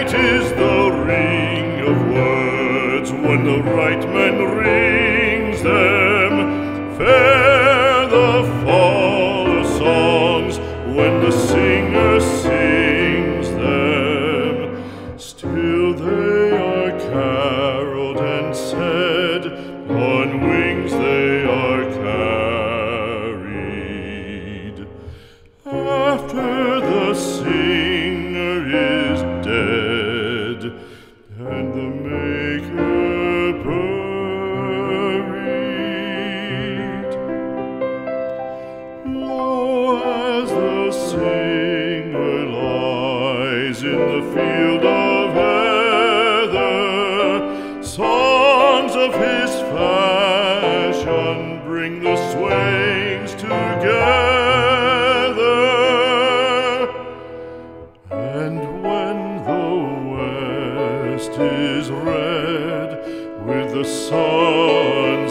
Sweet is the ring of words when the right man rings them. Fair the fall of songs when the singer sings them. Still they are caroled and said, on wings they are carried. After the singer is dead and the maker buried, lo, as the singer lies in the field of heather, songs of his fashion bring the swains together. And when the west is red with the sunset